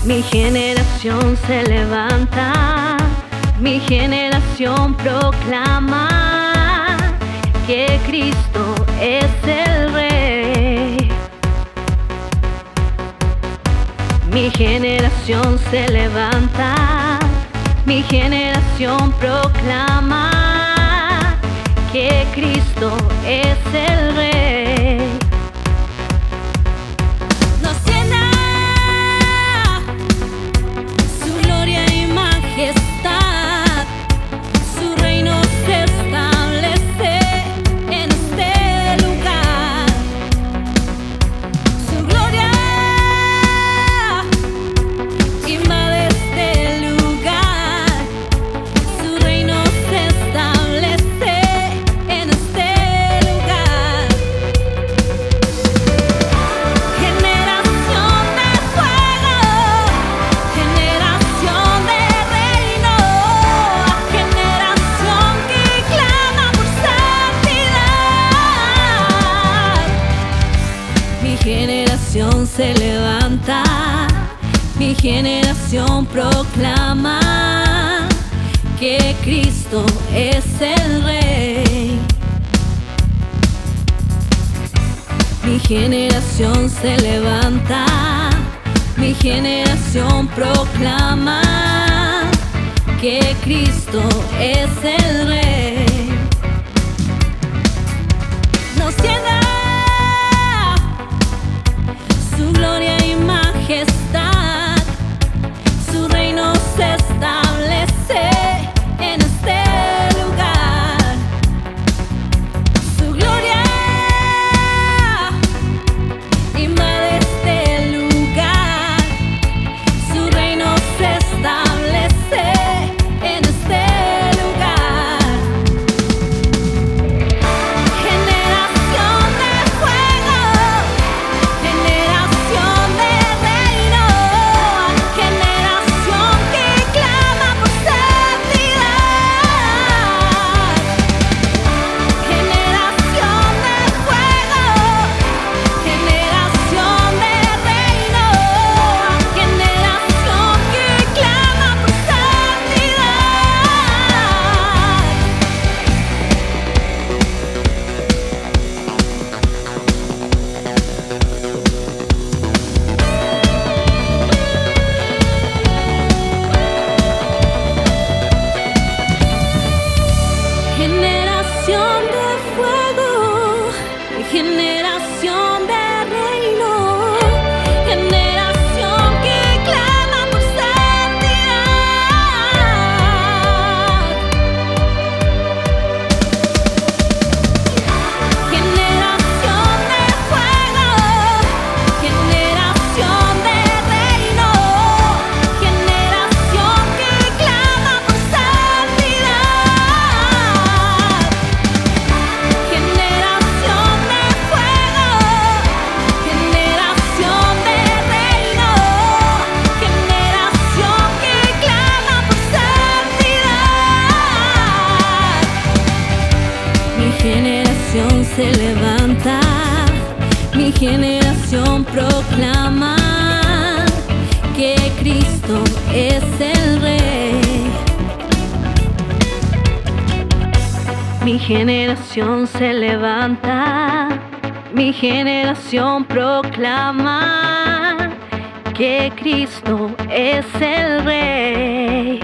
Mi generación se levanta, mi generación proclama que Cristo es el Rey. Mi generación se levanta, mi generación proclama que Cristo es el Rey. Nos llena su gloria y majestad, su reino se establece en este lugar. Su gloria invade este lugar, su reino se establece en este lugar. Generación de fuego, generación de reino, generación que clama por santidad. Mi generación se levanta, mi generación proclama que Cristo es el Rey. Mi generación se levanta, mi generación proclama que Cristo es el Rey. Nos llena su gloria y majestad, su reino se establece en este lugar. Su gloria invade este lugar, su reino se establece en este lugar. Generación de fuego, generación de reino, generación que clama por santidad. Generación de fuego, generación de reino, generación que clama por santidad. Generación de fuego, generación de reino, generación que clama por santidad. Generación de fuego, generación de reino, generación que clama por santidad. Generación de fuego, generación de reino, generación que clama por santidad. Mi generación se levanta, mi generación proclama que Cristo es el Rey. Mi generación se levanta, mi generación proclama que Cristo es el Rey.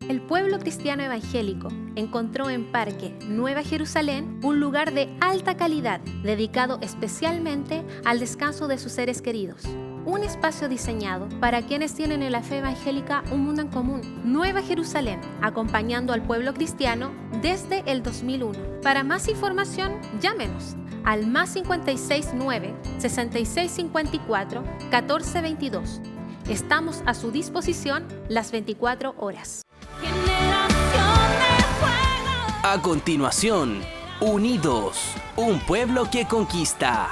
El pueblo cristiano evangélico encontró en Parque Nueva Jerusalén un lugar de alta calidad dedicado especialmente al descanso de sus seres queridos. Un espacio diseñado para quienes tienen en la fe evangélica un mundo en común. Nueva Jerusalén, acompañando al pueblo cristiano desde el 2001. Para más información, llámenos al +569 6654 1422. Estamos a su disposición las 24 horas. A continuación, Unidos, un pueblo que conquista.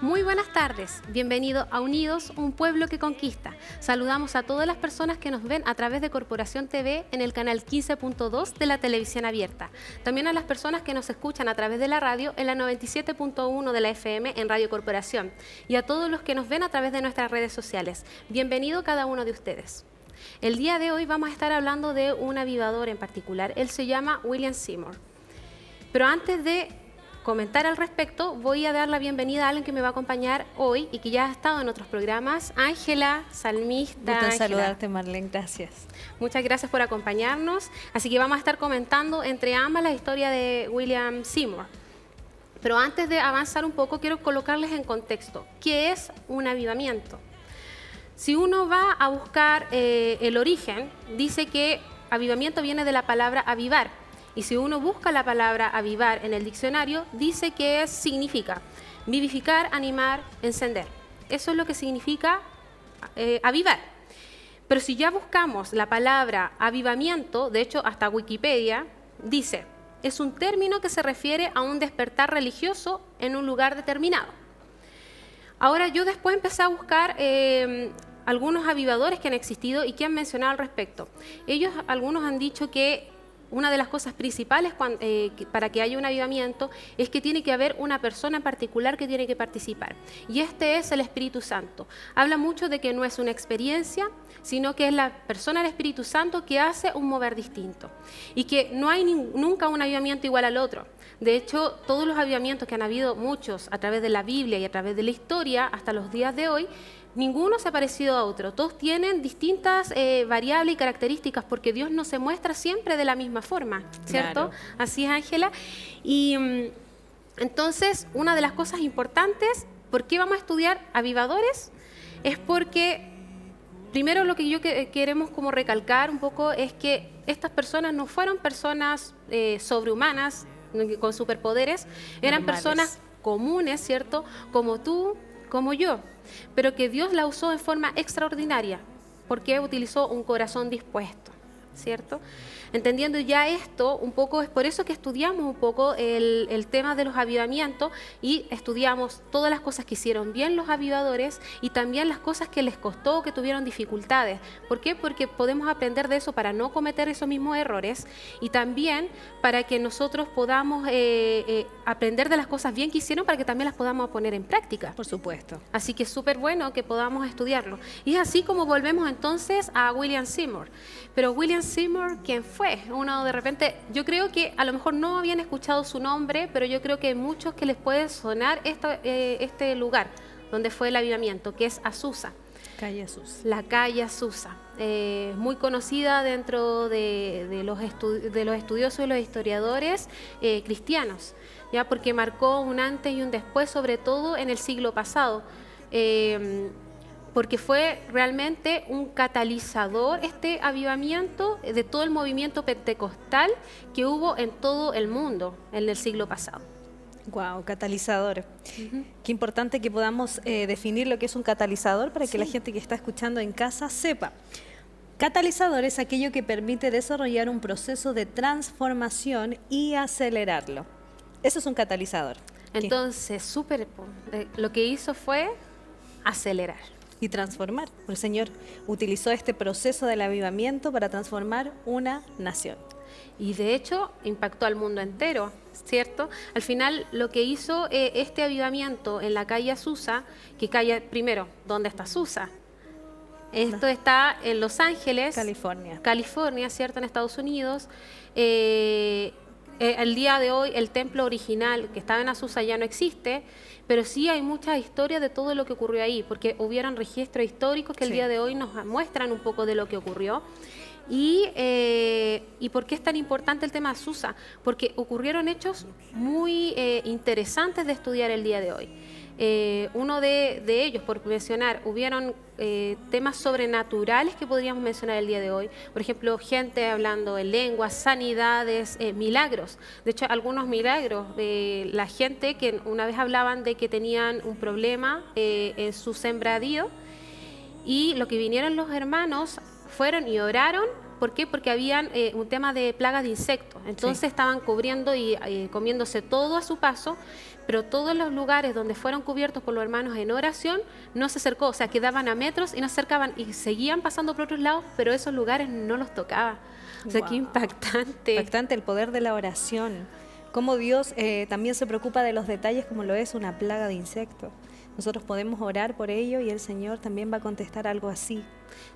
Muy buenas tardes, bienvenido a Unidos, un pueblo que conquista. Saludamos a todas las personas que nos ven a través de Corporación TV en el canal 15.2 de la televisión abierta. También a las personas que nos escuchan a través de la radio en la 97.1 de la FM en Radio Corporación. Y a todos los que nos ven a través de nuestras redes sociales. Bienvenido cada uno de ustedes. El día de hoy vamos a estar hablando de un avivador en particular. Él se llama William Seymour. Pero antes de comentar al respecto, voy a dar la bienvenida a alguien que me va a acompañar hoy y que ya ha estado en otros programas, Ángela, salmista. Gusto saludarte, Marlene, gracias. Muchas gracias por acompañarnos. Así que vamos a estar comentando entre ambas la historia de William Seymour. Pero antes de avanzar un poco, quiero colocarles en contexto. ¿Qué es un avivamiento? Si uno va a buscar el origen, dice que avivamiento viene de la palabra avivar. Y si uno busca la palabra avivar en el diccionario, dice que significa vivificar, animar, encender. Eso es lo que significa avivar. Pero si ya buscamos la palabra avivamiento, de hecho hasta Wikipedia dice, es un término que se refiere a un despertar religioso en un lugar determinado. Ahora yo después empecé a buscar algunos avivadores que han existido y que han mencionado al respecto. Algunos han dicho que una de las cosas principales para que haya un avivamiento es que tiene que haber una persona en particular que tiene que participar. Y este es el Espíritu Santo. Habla mucho de que no es una experiencia, sino que es la persona del Espíritu Santo que hace un mover distinto. Y que no hay nunca un avivamiento igual al otro. De hecho, todos los avivamientos que han habido, muchos a través de la Biblia y a través de la historia, hasta los días de hoy, ninguno se ha parecido a otro. Todos tienen distintas variables y características porque Dios no se muestra siempre de la misma forma, ¿cierto? Claro. Así es, Ángela. Y entonces, una de las cosas importantes, ¿por qué vamos a estudiar avivadores? Es porque, primero lo que queremos como recalcar un poco es que estas personas no fueron personas sobrehumanas, con superpoderes, eran personas comunes, ¿cierto? Como tú, como yo, pero que Dios la usó en forma extraordinaria, porque utilizó un corazón dispuesto, ¿cierto? Entendiendo ya esto, un poco es por eso que estudiamos un poco el tema de los avivamientos y estudiamos todas las cosas que hicieron bien los avivadores y también las cosas que les costó, que tuvieron dificultades. ¿Por qué? Porque podemos aprender de eso para no cometer esos mismos errores y también para que nosotros podamos aprender de las cosas bien que hicieron para que también las podamos poner en práctica. Por supuesto. Así que es súper bueno que podamos estudiarlo. Y es así como volvemos entonces a William Seymour. Pero William Seymour, ¿quién fue? Uno de repente, yo creo que a lo mejor no habían escuchado su nombre, pero yo creo que hay muchos que les puede sonar este lugar donde fue el avivamiento, que es Azusa. Calle Azusa. La calle Azusa, muy conocida dentro de los estudiosos y los historiadores cristianos, ya porque marcó un antes y un después, sobre todo en el siglo pasado. Porque fue realmente un catalizador este avivamiento de todo el movimiento pentecostal que hubo en todo el mundo en el siglo pasado. Wow, catalizador. Qué importante que podamos definir lo que es un catalizador para que la gente que está escuchando en casa sepa. Catalizador es aquello que permite desarrollar un proceso de transformación y acelerarlo. Eso es un catalizador. Entonces, lo que hizo fue acelerar. Y transformar. El Señor utilizó este proceso del avivamiento para transformar una nación. Y de hecho impactó al mundo entero, ¿cierto? Al final lo que hizo este avivamiento en la calle Azusa, que calle, primero, ¿dónde está Azusa? Esto está en Los Ángeles, California, ¿cierto? En Estados Unidos. El día de hoy el templo original que estaba en Azusa ya no existe, pero sí hay muchas historias de todo lo que ocurrió ahí, porque hubieron registros históricos que el día de hoy nos muestran un poco de lo que ocurrió. ¿Y por qué es tan importante el tema de Azusa? Porque ocurrieron hechos muy interesantes de estudiar el día de hoy. Uno de ellos, por mencionar, hubieron temas sobrenaturales que podríamos mencionar el día de hoy. Por ejemplo, gente hablando en lenguas, sanidades, milagros. De hecho, algunos milagros, la gente que una vez hablaban de que tenían un problema en su sembradío y lo que vinieron los hermanos fueron y oraron ¿Por qué? Porque habían un tema de plagas de insectos. Entonces estaban cubriendo y comiéndose todo a su paso, pero todos los lugares donde fueron cubiertos por los hermanos en oración no se acercó, o sea, quedaban a metros y no se acercaban y seguían pasando por otros lados, pero esos lugares no los tocaba. O sea, qué impactante. Impactante el poder de la oración. Cómo Dios también se preocupa de los detalles como lo es una plaga de insectos. Nosotros podemos orar por ello y el Señor también va a contestar algo así.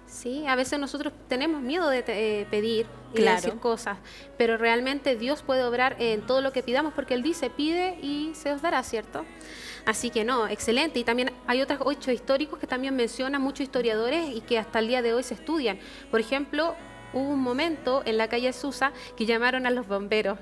Sí, a veces nosotros tenemos miedo de pedir y de Claro. decir cosas, pero realmente Dios puede obrar en todo lo que pidamos porque Él dice, pide y se os dará, ¿cierto? Así que no, excelente. Y también hay otros hechos históricos que también mencionan muchos historiadores y que hasta el día de hoy se estudian. Por ejemplo, hubo un momento en la calle Susa que llamaron a los bomberos.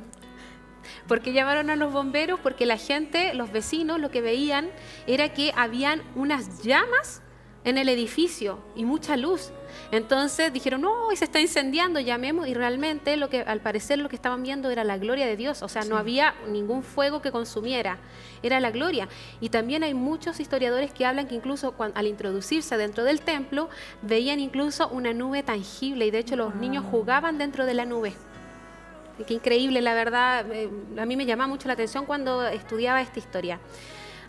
¿Por qué llamaron a los bomberos? Porque la gente, los vecinos, lo que veían era que habían unas llamas en el edificio y mucha luz. Entonces dijeron, no, se está incendiando, llamemos. Y realmente, al parecer, lo que estaban viendo era la gloria de Dios. O sea, no había ningún fuego que consumiera, era la gloria. Y también hay muchos historiadores que hablan que incluso al introducirse dentro del templo, veían incluso una nube tangible. Y de hecho, los niños jugaban dentro de la nube. Qué increíble, la verdad, a mí me llama mucho la atención cuando estudiaba esta historia.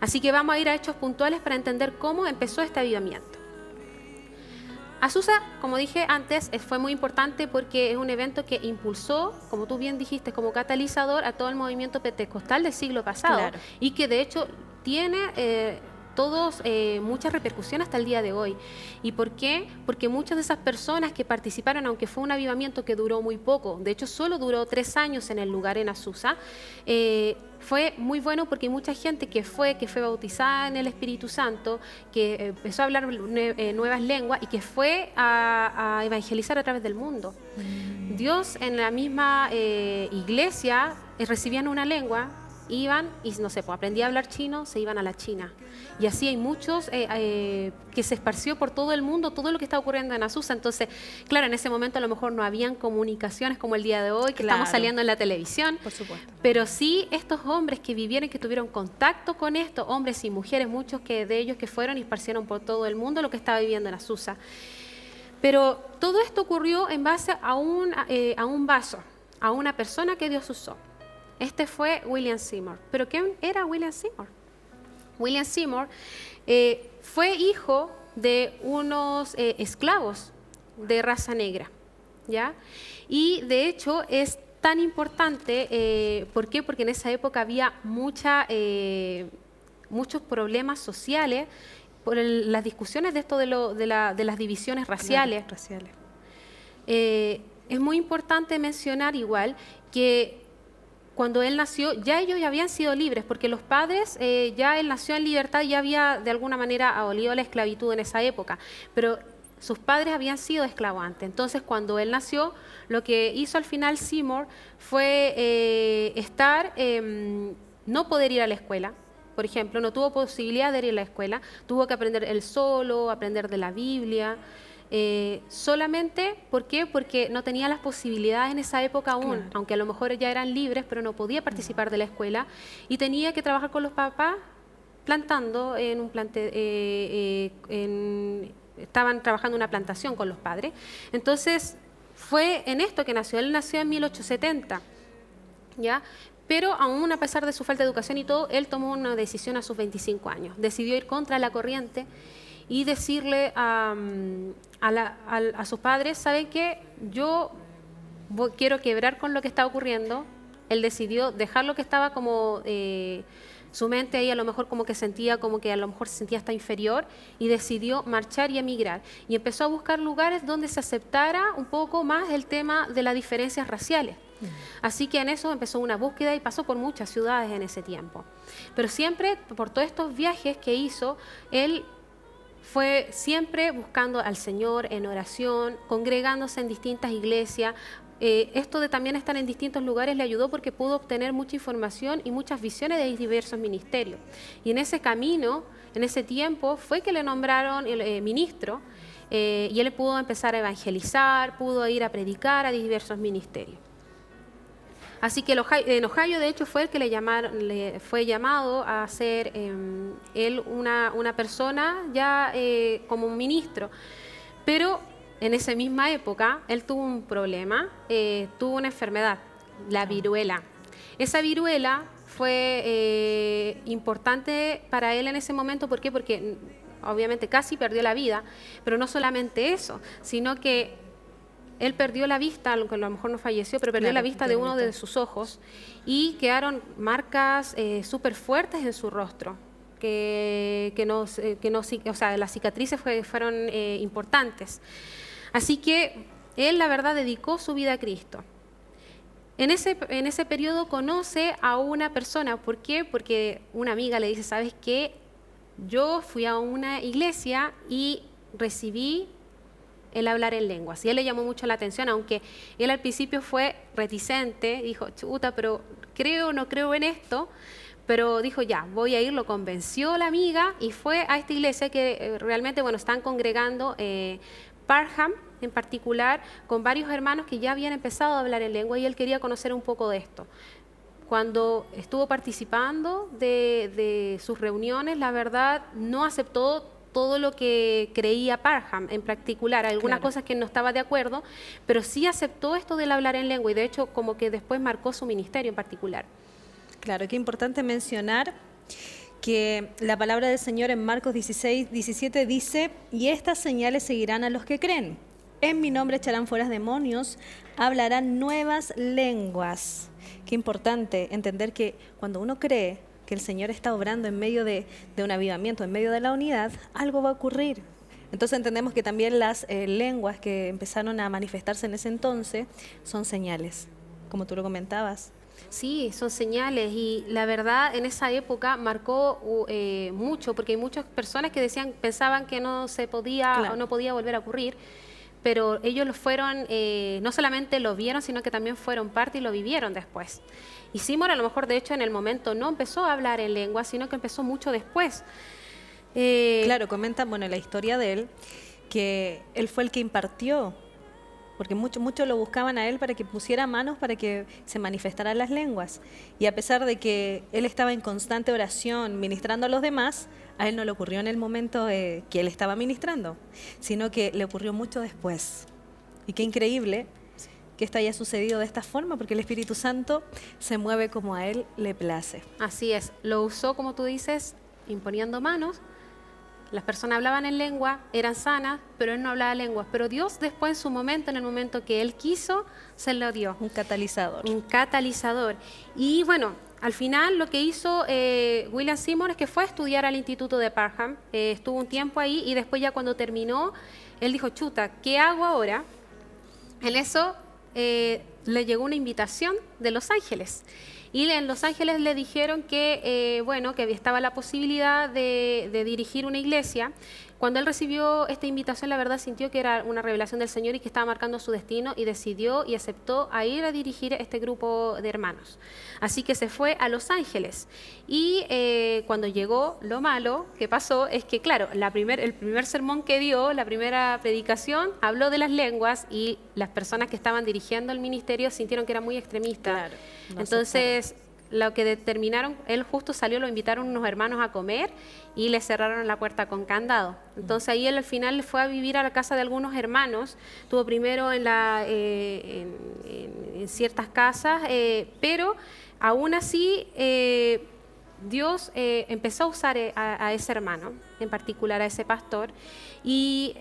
Así que vamos a ir a hechos puntuales para entender cómo empezó este avivamiento. Azusa, como dije antes, fue muy importante porque es un evento que impulsó, como tú bien dijiste, como catalizador a todo el movimiento pentecostal del siglo pasado. Claro. Y que de hecho tiene muchas repercusiones hasta el día de hoy. ¿Y por qué? Porque muchas de esas personas que participaron, aunque fue un avivamiento que duró muy poco, de hecho solo duró 3 años en el lugar en Azusa, fue muy bueno porque hay mucha gente que fue bautizada en el Espíritu Santo, que empezó a hablar nuevas lenguas y que fue a evangelizar a través del mundo. Dios en la misma iglesia recibían una lengua, iban y no sé, pues aprendí a hablar chino, se iban a la China. Y así hay muchos que se esparció por todo el mundo todo lo que está ocurriendo en Azusa. Entonces, claro, en ese momento a lo mejor no habían comunicaciones como el día de hoy, que estamos saliendo en la televisión. Por supuesto. Pero sí estos hombres que vivieron, que tuvieron contacto con esto, hombres y mujeres, muchos de ellos que fueron y esparcieron por todo el mundo lo que estaba viviendo en Azusa. Pero todo esto ocurrió en base a un vaso, a una persona que Dios usó. Este fue William Seymour. ¿Pero quién era William Seymour? William Seymour fue hijo de unos esclavos de raza negra, ¿ya? Y de hecho es tan importante, ¿por qué? Porque en esa época había muchos problemas sociales por las discusiones de esto de las divisiones raciales. Claro, raciales. Es muy importante mencionar igual que cuando él nació, ya ellos ya habían sido libres, porque los padres, ya él nació en libertad y ya había de alguna manera abolido la esclavitud en esa época, pero sus padres habían sido esclavos antes. Entonces, cuando él nació, lo que hizo al final Seymour fue no poder ir a la escuela. Por ejemplo, no tuvo posibilidad de ir a la escuela, tuvo que aprender él solo, aprender de la Biblia. Solamente, ¿por qué? Porque no tenía las posibilidades en esa época aún, Claro. aunque a lo mejor ya eran libres, pero no podía participar de la escuela y tenía que trabajar con los papás plantando en un estaban trabajando en una plantación con los padres. Entonces, fue en esto que nació. Él nació en 1870, ¿ya? Pero aún a pesar de su falta de educación y todo, él tomó una decisión a sus 25 años. Decidió ir contra la corriente y decirle a sus padres, ¿saben qué? Yo quiero quebrar con lo que está ocurriendo. Él decidió dejar lo que estaba como su mente ahí, a lo mejor como que sentía, como que a lo mejor se sentía hasta inferior, y decidió marchar y emigrar. Y empezó a buscar lugares donde se aceptara un poco más el tema de las diferencias raciales. Así que en eso empezó una búsqueda y pasó por muchas ciudades en ese tiempo. Pero siempre, por todos estos viajes que hizo, él fue siempre buscando al Señor en oración, congregándose en distintas iglesias. Esto de también estar en distintos lugares le ayudó porque pudo obtener mucha información y muchas visiones de diversos ministerios. Y en ese camino, en ese tiempo, fue que le nombraron ministro y él pudo empezar a evangelizar, pudo ir a predicar a diversos ministerios. Así que en Ohio, de hecho, fue el que le fue llamado a ser él una persona ya como un ministro. Pero en esa misma época, él tuvo un problema, tuvo una enfermedad, la viruela. Esa viruela fue importante para él en ese momento. ¿Por qué? Porque obviamente casi perdió la vida, pero no solamente eso, sino que él perdió la vista, aunque a lo mejor no falleció, pero perdió la vista de uno de sus ojos y quedaron marcas súper fuertes en su rostro, o sea, las cicatrices fueron importantes. Así que él, la verdad, dedicó su vida a Cristo. En ese periodo conoce a una persona. ¿Por qué? Porque una amiga le dice, ¿sabes qué? Yo fui a una iglesia y recibí el hablar en lenguas. Y él le llamó mucho la atención, aunque él al principio fue reticente, dijo, chuta, pero creo o no creo en esto, pero dijo, ya, voy a ir, lo convenció la amiga y fue a esta iglesia que realmente, bueno, están congregando Parham en particular, con varios hermanos que ya habían empezado a hablar en lengua y él quería conocer un poco de esto. Cuando estuvo participando de sus reuniones, la verdad, no aceptó todo lo que creía Parham en particular, algunas cosas que no estaba de acuerdo, pero sí aceptó esto del hablar en lengua y de hecho como que después marcó su ministerio en particular. Claro, qué importante mencionar que la palabra del Señor en Marcos 16:17 dice, y estas señales seguirán a los que creen. En mi nombre echarán fuera demonios, hablarán nuevas lenguas. Qué importante entender que cuando uno cree que el Señor está obrando en medio de un avivamiento, en medio de la unidad, algo va a ocurrir. Entonces entendemos que también las lenguas que empezaron a manifestarse en ese entonces son señales, como tú lo comentabas. Sí, son señales y la verdad en esa época marcó mucho, porque hay muchas personas que pensaban que no se podía o no podía volver a ocurrir, pero ellos lo fueron, no solamente lo vieron, sino que también fueron parte y lo vivieron después. Y Seymour a lo mejor de hecho en el momento no empezó a hablar en lengua, sino que empezó mucho después. Claro, comenta, bueno, la historia de él, que él fue el que impartió, porque muchos lo buscaban a él para que pusiera manos para que se manifestaran las lenguas. Y a pesar de que él estaba en constante oración ministrando a los demás, a él no le ocurrió en el momento que él estaba ministrando, sino que le ocurrió mucho después. Y qué increíble que esto haya sucedido de esta forma, porque el Espíritu Santo se mueve como a él le place. Así es, lo usó, como tú dices, imponiendo manos. Las personas hablaban en lengua, eran sanas, pero él no hablaba lenguas. Pero Dios después en su momento, en el momento que él quiso, se lo dio. Un catalizador. Un catalizador. Y bueno, al final lo que hizo William Seymour es que fue a estudiar al Instituto de Parham. Estuvo un tiempo ahí y después ya cuando terminó, él dijo, chuta, ¿qué hago ahora? En eso le llegó una invitación de Los Ángeles. Y en Los Ángeles le dijeron que, bueno, que estaba la posibilidad de dirigir una iglesia. Cuando él recibió esta invitación, la verdad sintió que era una revelación del Señor y que estaba marcando su destino y decidió y aceptó a ir a dirigir este grupo de hermanos. Así que se fue a Los Ángeles. Y cuando llegó, lo malo que pasó es que, claro, el primer sermón que dio, la primera predicación, habló de las lenguas y las personas que estaban dirigiendo el ministerio sintieron que era muy extremista. Claro, no. Entonces, lo que determinaron, él justo salió, lo invitaron unos hermanos a comer y le cerraron la puerta con candado. Entonces ahí él al final fue a vivir a la casa de algunos hermanos, estuvo primero en ciertas casas, pero aún así Dios empezó a usar a ese hermano, en particular a ese pastor, y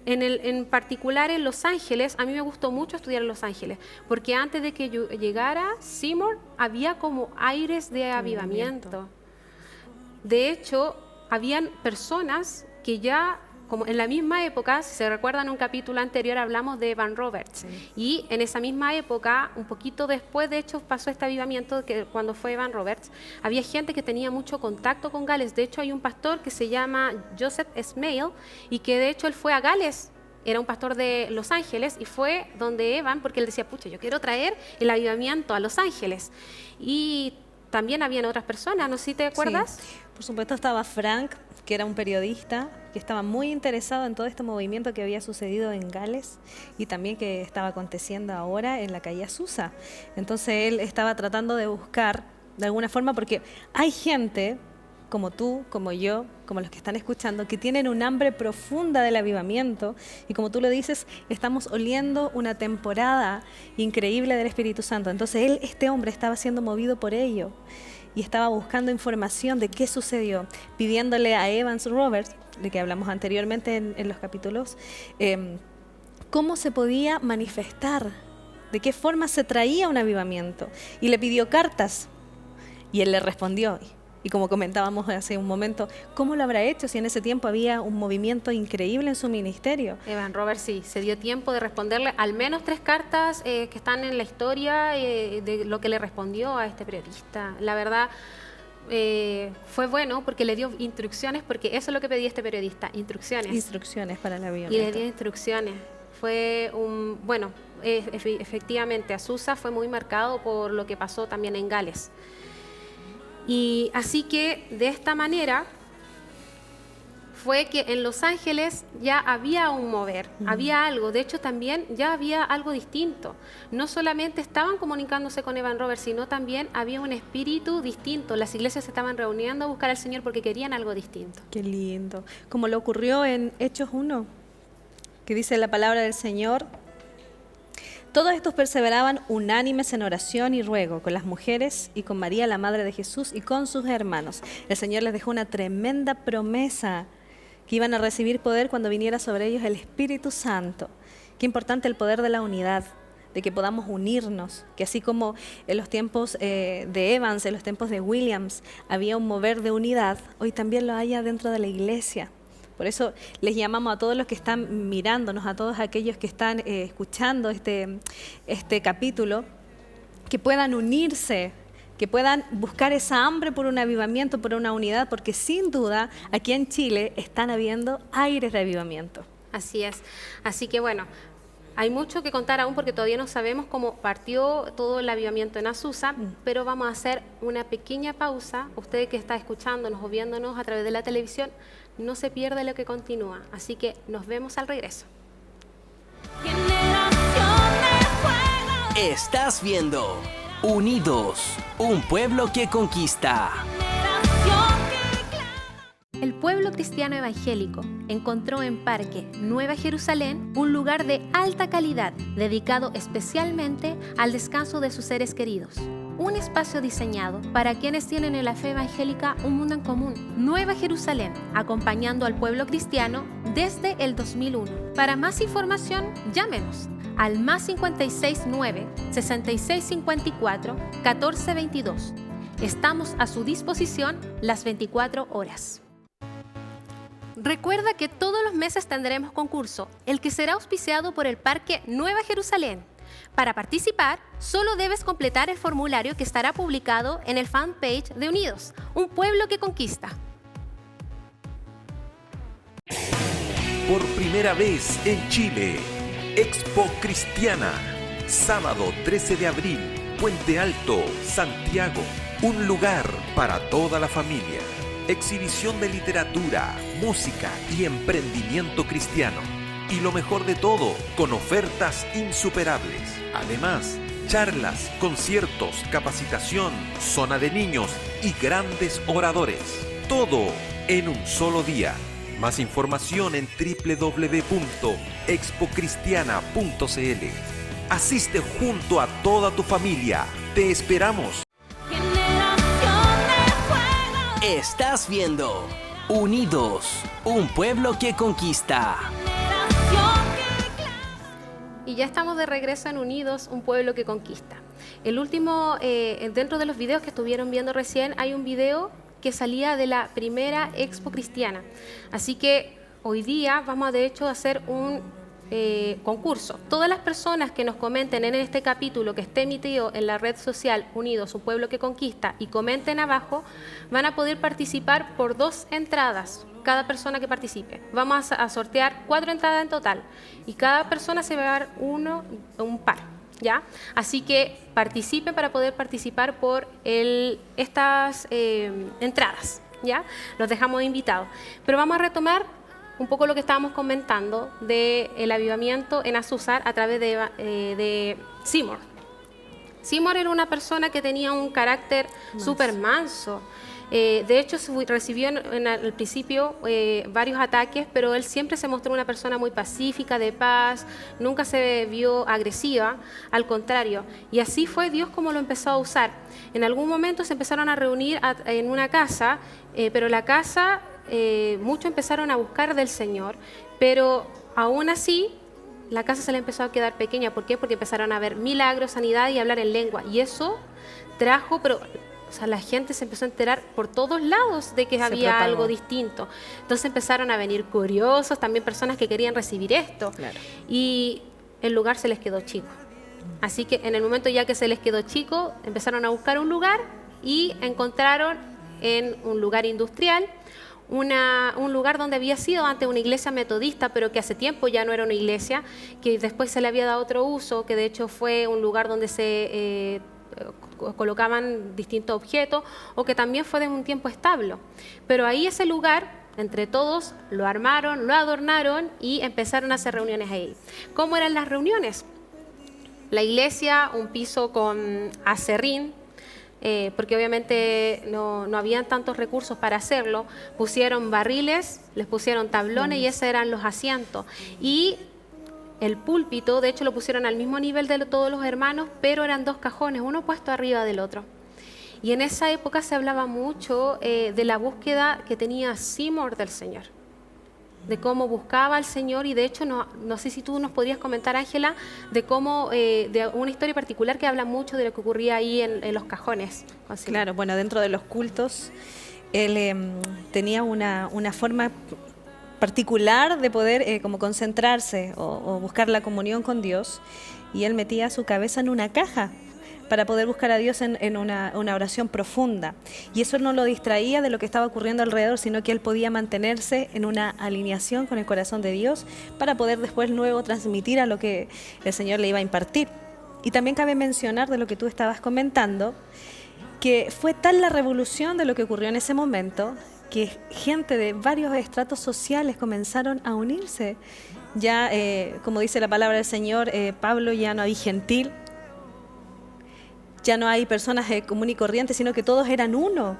en particular en Los Ángeles, a mí me gustó mucho estudiar en Los Ángeles, porque antes de que yo llegara Seymour, había como aires de avivamiento. De hecho, habían personas que ya, como en la misma época, si se recuerdan un capítulo anterior, hablamos de Evan Roberts, y en esa misma época, un poquito después, de hecho, pasó este avivamiento, que cuando fue Evan Roberts, había gente que tenía mucho contacto con Gales. De hecho, hay un pastor que se llama Joseph Smale, y que de hecho él fue a Gales, era un pastor de Los Ángeles, y fue donde Evan, porque él decía, pucha, yo quiero traer el avivamiento a Los Ángeles. Y también habían otras personas, no sé si te acuerdas. Sí. Por supuesto estaba Frank, que era un periodista, que estaba muy interesado en todo este movimiento que había sucedido en Gales y también que estaba aconteciendo ahora en la calle Azusa. Entonces él estaba tratando de buscar de alguna forma, porque hay gente como tú, como yo, como los que están escuchando, que tienen un hambre profunda del avivamiento. Y como tú lo dices, estamos oliendo una temporada increíble del Espíritu Santo. Entonces este hombre estaba siendo movido por ello y estaba buscando información de qué sucedió, pidiéndole a Evans Roberts, de que hablamos anteriormente en los capítulos, cómo se podía manifestar, de qué forma se traía un avivamiento. Y le pidió cartas y él le respondió. Y como comentábamos hace un momento, ¿cómo lo habrá hecho si en ese tiempo había un movimiento increíble en su ministerio? Evans Roberts sí, se dio tiempo de responderle al menos 3 cartas que están en la historia de lo que le respondió a este periodista. La verdad fue bueno porque le dio instrucciones, porque eso es lo que pedía este periodista, instrucciones. Instrucciones para el avivamiento. Y le dio instrucciones. Fue efectivamente, Azusa fue muy marcado por lo que pasó también en Gales. Y así que de esta manera fue que en Los Ángeles ya había un mover, había algo. De hecho, también ya había algo distinto. No solamente estaban comunicándose con Evans Roberts, sino también había un espíritu distinto. Las iglesias se estaban reuniendo a buscar al Señor porque querían algo distinto. Qué lindo. Como lo ocurrió en Hechos 1, que dice la palabra del Señor: todos estos perseveraban unánimes en oración y ruego con las mujeres y con María, la madre de Jesús, y con sus hermanos. El Señor les dejó una tremenda promesa, que iban a recibir poder cuando viniera sobre ellos el Espíritu Santo. Qué importante el poder de la unidad, de que podamos unirnos, que así como en los tiempos de Evans, en los tiempos de Williams, había un mover de unidad, hoy también lo haya dentro de la iglesia. Por eso les llamamos a todos los que están mirándonos, a todos aquellos que están escuchando este capítulo, que puedan unirse, que puedan buscar esa hambre por un avivamiento, por una unidad, porque sin duda aquí en Chile están habiendo aires de avivamiento. Así es. Así que bueno, hay mucho que contar aún porque todavía no sabemos cómo partió todo el avivamiento en Azusa, pero vamos a hacer una pequeña pausa. Usted que está escuchándonos o viéndonos a través de la televisión, no se pierde lo que continúa. Así que nos vemos al regreso. Estás viendo Unidos, un pueblo que conquista. El pueblo cristiano evangélico encontró en Parque Nueva Jerusalén un lugar de alta calidad dedicado especialmente al descanso de sus seres queridos. Un espacio diseñado para quienes tienen en la fe evangélica un mundo en común. Nueva Jerusalén, acompañando al pueblo cristiano desde el 2001. Para más información, llámenos al +56 9 66 54 14 22. Estamos a su disposición las 24 horas. Recuerda que todos los meses tendremos concurso, el que será auspiciado por el Parque Nueva Jerusalén. Para participar, solo debes completar el formulario que estará publicado en el fanpage de Unidos, un pueblo que conquista. Por primera vez en Chile, Expo Cristiana, sábado 13 de abril, Puente Alto, Santiago, un lugar para toda la familia. Exhibición de literatura, música y emprendimiento cristiano. Y lo mejor de todo, con ofertas insuperables. Además, charlas, conciertos, capacitación, zona de niños y grandes oradores. Todo en un solo día. Más información en www.expocristiana.cl. Asiste junto a toda tu familia. Te esperamos. Estás viendo Unidos, un pueblo que conquista. Y ya estamos de regreso en Unidos, un pueblo que conquista. El último, dentro de los videos que estuvieron viendo recién, hay un video que salía de la primera Expo Cristiana. Así que hoy día vamos de hecho a hacer un concurso. Todas las personas que nos comenten en este capítulo que esté emitido en la red social Unidos, un pueblo que conquista, y comenten abajo, van a poder participar por 2 entradas. Cada persona que participe. Vamos a sortear 4 entradas en total y cada persona se va a llevar un par, ¿ya? Así que participen para poder participar por estas entradas, ¿ya? Los dejamos invitados. Pero vamos a retomar un poco lo que estábamos comentando del avivamiento en Azusa a través de Seymour. Seymour era una persona que tenía un carácter súper manso. De hecho, recibió en el principio varios ataques, pero él siempre se mostró una persona muy pacífica, de paz, nunca se vio agresiva, al contrario. Y así fue Dios como lo empezó a usar. En algún momento se empezaron a reunir en una casa, pero la casa, muchos empezaron a buscar del Señor, pero aún así la casa se le empezó a quedar pequeña. ¿Por qué? Porque empezaron a ver milagros, sanidad y hablar en lengua. Y eso trajo, o sea, la gente se empezó a enterar por todos lados de que había algo distinto. Entonces empezaron a venir curiosos, también personas que querían recibir esto. Claro. Y el lugar se les quedó chico. Así que en el momento ya que se les quedó chico, empezaron a buscar un lugar y encontraron en un lugar industrial un lugar donde había sido antes una iglesia metodista, pero que hace tiempo ya no era una iglesia, que después se le había dado otro uso, que de hecho fue un lugar donde se colocaban distintos objetos, o que también fue de un tiempo establo. Pero ahí ese lugar, entre todos, lo armaron, lo adornaron y empezaron a hacer reuniones ahí. ¿Cómo eran las reuniones? La iglesia, un piso con aserrín, porque obviamente no habían tantos recursos para hacerlo, pusieron barriles, les pusieron tablones y esos eran los asientos. Y el púlpito, de hecho, lo pusieron al mismo nivel de todos los hermanos, pero eran dos cajones, uno puesto arriba del otro. Y en esa época se hablaba mucho de la búsqueda que tenía Seymour del Señor, de cómo buscaba al Señor, y de hecho, no sé si tú nos podrías comentar, Ángela, de cómo, de una historia particular que habla mucho de lo que ocurría ahí en los cajones. Claro, bueno, dentro de los cultos, él tenía una forma particular de poder como concentrarse o buscar la comunión con Dios, y él metía su cabeza en una caja para poder buscar a Dios en una oración profunda. Y eso no lo distraía de lo que estaba ocurriendo alrededor, sino que él podía mantenerse en una alineación con el corazón de Dios para poder después luego transmitir a lo que el Señor le iba a impartir. Y también cabe mencionar, de lo que tú estabas comentando, que fue tal la revolución de lo que ocurrió en ese momento, que gente de varios estratos sociales comenzaron a unirse. Ya, como dice la palabra del Señor, Pablo, ya no hay gentil, ya no hay personas común y corriente, sino que todos eran uno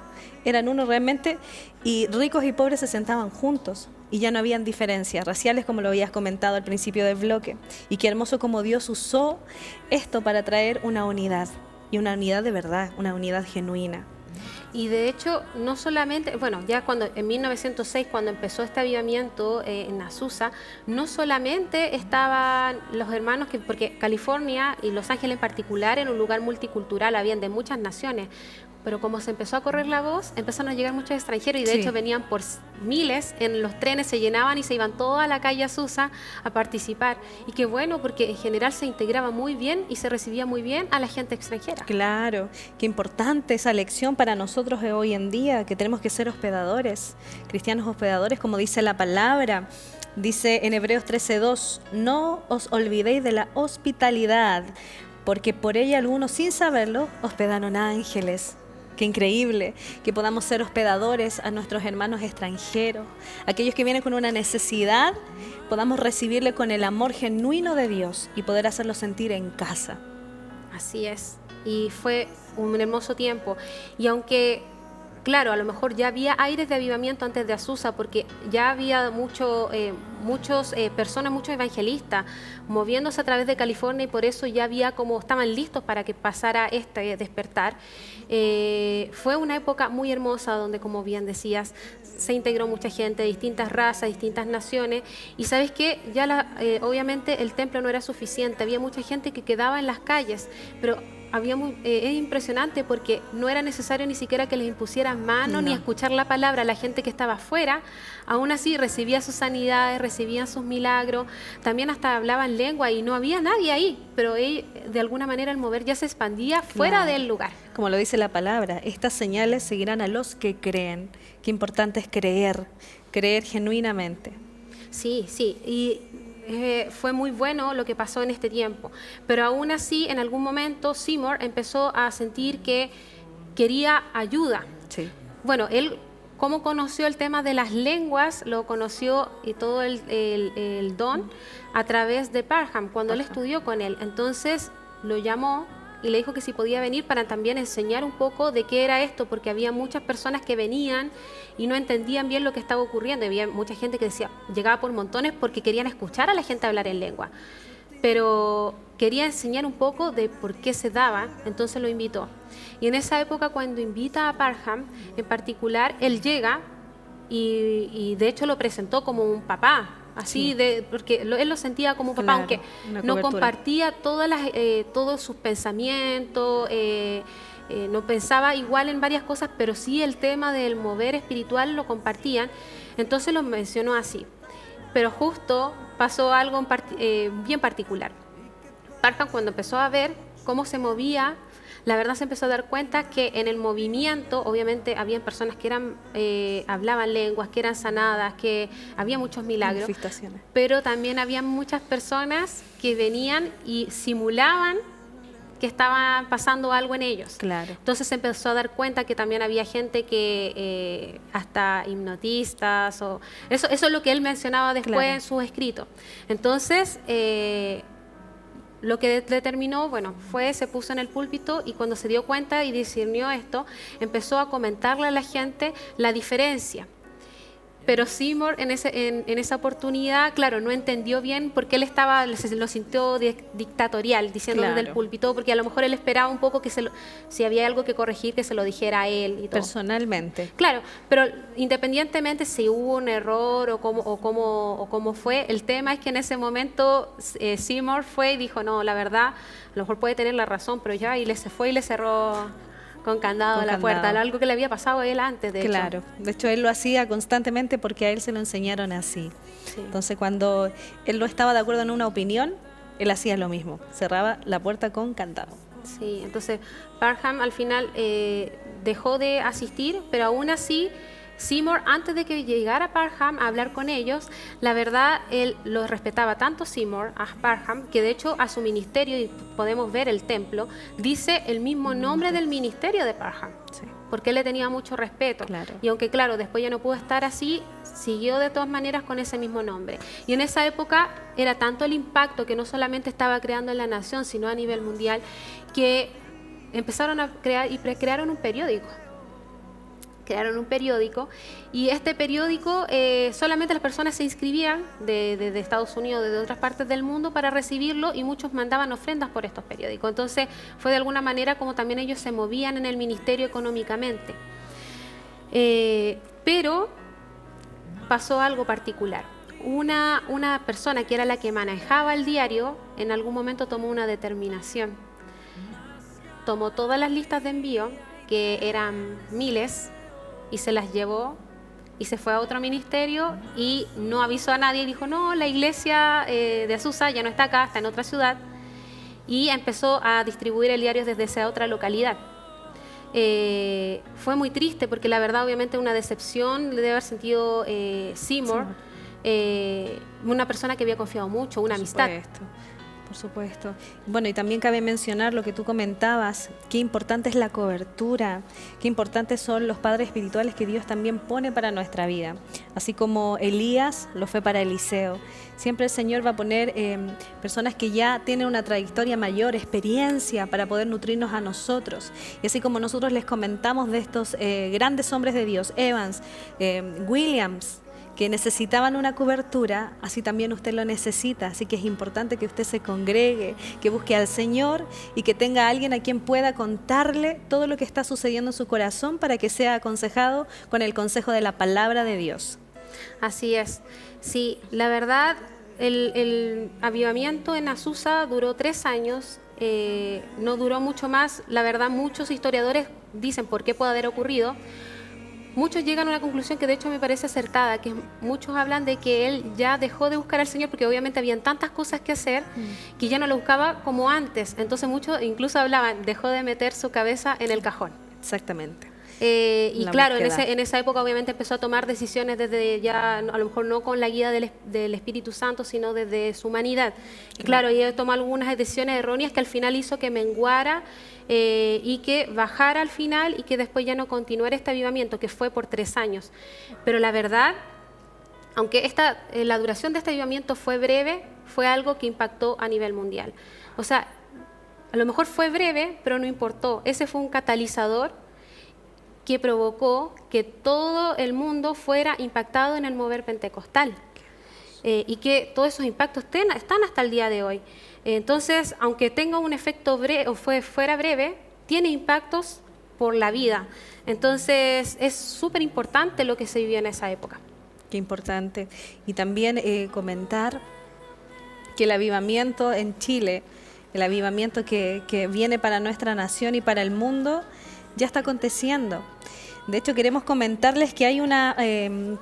realmente, y ricos y pobres se sentaban juntos, y ya no habían diferencias raciales, como lo habías comentado al principio del bloque. Y qué hermoso como Dios usó esto para traer una unidad, y una unidad de verdad, una unidad genuina. Y de hecho, no solamente, bueno, ya en 1906, cuando empezó este avivamiento en Azusa, no solamente estaban los hermanos, porque California y Los Ángeles en particular era un lugar multicultural, habían de muchas naciones, pero como se empezó a correr la voz, empezaron a llegar muchos extranjeros, y de hecho venían por miles, en los trenes se llenaban y se iban toda la calle Azusa a participar. Y qué bueno, porque en general se integraba muy bien y se recibía muy bien a la gente extranjera. Claro, qué importante esa lección para nosotros de hoy en día, que tenemos que ser hospedadores, cristianos hospedadores, como dice la palabra. Dice en Hebreos 13:2, no os olvidéis de la hospitalidad, porque por ella algunos, sin saberlo, hospedaron ángeles. Qué increíble que podamos ser hospedadores a nuestros hermanos extranjeros, aquellos que vienen con una necesidad, podamos recibirle con el amor genuino de Dios y poder hacerlos sentir en casa. Así es, y fue un hermoso tiempo. Y aunque, claro, a lo mejor ya había aires de avivamiento antes de Azusa, porque ya había muchos personas, muchos evangelistas moviéndose a través de California, y por eso ya había como estaban listos para que pasara este despertar. Fue una época muy hermosa donde, como bien decías, se integró mucha gente de distintas razas, distintas naciones, y ¿sabes qué? Ya obviamente el templo no era suficiente, había mucha gente que quedaba en las calles, pero es impresionante porque no era necesario ni siquiera que les impusieran mano ni escuchar la palabra. La gente que estaba afuera, aún así recibía sus sanidades, recibían sus milagros, también hasta hablaban lengua y no había nadie ahí, pero de alguna manera el mover ya se expandía fuera del lugar. Como lo dice la palabra, estas señales seguirán a los que creen. Qué importante es creer genuinamente. Sí, y fue muy bueno lo que pasó en este tiempo, pero aún así en algún momento Seymour empezó a sentir que quería ayuda. Sí. Bueno, él, ¿cómo conoció el tema de las lenguas? Lo conoció y todo el don a través de Parham, cuando él estudió con él. Entonces lo llamó y le dijo que si podía venir para también enseñar un poco de qué era esto, porque había muchas personas que venían y no entendían bien lo que estaba ocurriendo. Había mucha gente que decía, llegaba por montones porque querían escuchar a la gente hablar en lengua, pero quería enseñar un poco de por qué se daba, entonces lo invitó. Y en esa época, cuando invita a Parham, en particular, él llega y de hecho lo presentó como un papá, así, sí. Porque él lo sentía como un papá, claro, aunque no compartía todos sus pensamientos, no pensaba igual en varias cosas, pero sí el tema del mover espiritual lo compartían, entonces lo mencionó así. Pero justo pasó algo bien particular. Parham, cuando empezó a ver cómo se movía, la verdad se empezó a dar cuenta que en el movimiento, obviamente, habían personas que hablaban lenguas, que eran sanadas, que había muchos milagros, pero también había muchas personas que venían y simulaban que estaba pasando algo en ellos. Claro. Entonces se empezó a dar cuenta que también había gente que hasta hipnotistas, eso es lo que él mencionaba después, claro, en sus escritos. Entonces, lo que determinó, bueno, se puso en el púlpito y cuando se dio cuenta y discernió esto, empezó a comentarle a la gente la diferencia. Pero Seymour en esa oportunidad, claro, no entendió bien por qué él lo sintió dictatorial, diciendo, claro, desde el púlpito, porque a lo mejor él esperaba un poco que si había algo que corregir, que se lo dijera a él y todo. Personalmente. Claro, pero independientemente si hubo un error o cómo fue, el tema es que en ese momento Seymour fue y dijo, no, la verdad, a lo mejor puede tener la razón, pero ya, y se fue y le cerró con candado a la puerta, algo que le había pasado a él antes, de hecho. Claro, de hecho él lo hacía constantemente porque a él se lo enseñaron así. Sí. Entonces cuando él no estaba de acuerdo en una opinión, él hacía lo mismo, cerraba la puerta con candado. Sí, entonces Parham al final dejó de asistir, pero aún así Seymour, antes de que llegara Parham a hablar con ellos, la verdad, él lo respetaba tanto Seymour a Parham, que de hecho a su ministerio, y podemos ver el templo, dice el mismo nombre del ministerio de Parham, sí, porque él le tenía mucho respeto. Claro. Y aunque claro, después ya no pudo estar así, siguió de todas maneras con ese mismo nombre. Y en esa época era tanto el impacto que no solamente estaba creando en la nación, sino a nivel mundial, que empezaron a crear y crearon un periódico. Crearon un periódico y este periódico solamente las personas se inscribían de Estados Unidos, de otras partes del mundo para recibirlo, y muchos mandaban ofrendas por estos periódicos. Entonces fue de alguna manera como también ellos se movían en el ministerio económicamente. Pero pasó algo particular. Una persona que era la que manejaba el diario en algún momento tomó una determinación. Tomó todas las listas de envío, que eran miles, y se las llevó y se fue a otro ministerio y no avisó a nadie y dijo, no, la iglesia de Azusa ya no está acá, está en otra ciudad, y empezó a distribuir el diario desde esa otra localidad. Fue muy triste porque la verdad obviamente una decepción le debe haber sentido Seymour, una persona que había confiado mucho, una amistad. Por supuesto. Bueno, y también cabe mencionar lo que tú comentabas, qué importante es la cobertura, qué importantes son los padres espirituales que Dios también pone para nuestra vida. Así como Elías lo fue para Eliseo. Siempre el Señor va a poner personas que ya tienen una trayectoria mayor, experiencia para poder nutrirnos a nosotros. Y así como nosotros les comentamos de estos grandes hombres de Dios, Evans, Williams, que necesitaban una cobertura, así también usted lo necesita. Así que es importante que usted se congregue, que busque al Señor y que tenga a alguien a quien pueda contarle todo lo que está sucediendo en su corazón para que sea aconsejado con el consejo de la palabra de Dios. Así es. Sí, la verdad, el avivamiento en Azusa duró 3 años, no duró mucho más. La verdad, muchos historiadores dicen por qué puede haber ocurrido. Muchos llegan a una conclusión que de hecho me parece acertada, que muchos hablan de que él ya dejó de buscar al Señor porque obviamente habían tantas cosas que hacer que ya no lo buscaba como antes. Entonces muchos incluso hablaban, dejó de meter su cabeza en el cajón. Exactamente. Y claro, en esa época obviamente empezó a tomar decisiones desde ya, a lo mejor no con la guía del Espíritu Santo, sino desde su humanidad. Y claro, ella tomó algunas decisiones erróneas que al final hizo que menguara y que bajara al final y que después ya no continuara este avivamiento, que fue por 3 años. Pero la verdad, aunque la duración de este avivamiento fue breve, fue algo que impactó a nivel mundial. O sea, A lo mejor fue breve, pero no importó. Ese fue un catalizador que provocó que todo el mundo fuera impactado en el mover pentecostal. Y que todos esos impactos están hasta el día de hoy. Entonces, aunque tenga un efecto breve o fuera breve, tiene impactos por la vida. Entonces, es súper importante lo que se vivió en esa época. Qué importante. Y también comentar que el avivamiento en Chile, el avivamiento que viene para nuestra nación y para el mundo, ya está aconteciendo. De hecho, queremos comentarles que hay una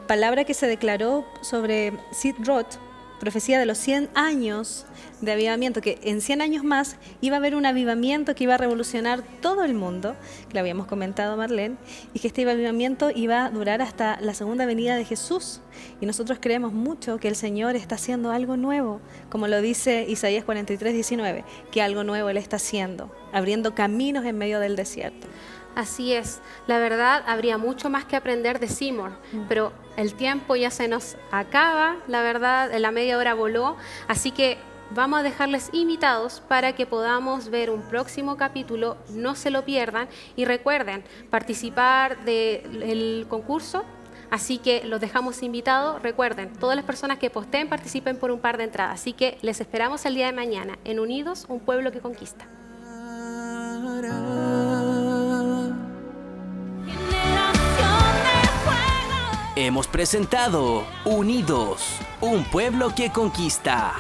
palabra que se declaró sobre Sid Roth, profecía de los 100 años de avivamiento, que en 100 años más iba a haber un avivamiento que iba a revolucionar todo el mundo, que lo habíamos comentado Marlene, y que este avivamiento iba a durar hasta la segunda venida de Jesús. Y nosotros creemos mucho que el Señor está haciendo algo nuevo, como lo dice Isaías 43:19, que algo nuevo Él está haciendo, abriendo caminos en medio del desierto. Así es. La verdad, habría mucho más que aprender de Seymour, pero el tiempo ya se nos acaba, la verdad, la media hora voló, así que vamos a dejarles invitados para que podamos ver un próximo capítulo, no se lo pierdan, y recuerden participar del concurso, así que los dejamos invitados. Recuerden, todas las personas que posteen participen por un par de entradas, así que les esperamos el día de mañana en Unidos, un pueblo que conquista. Hemos presentado Unidos, un pueblo que conquista.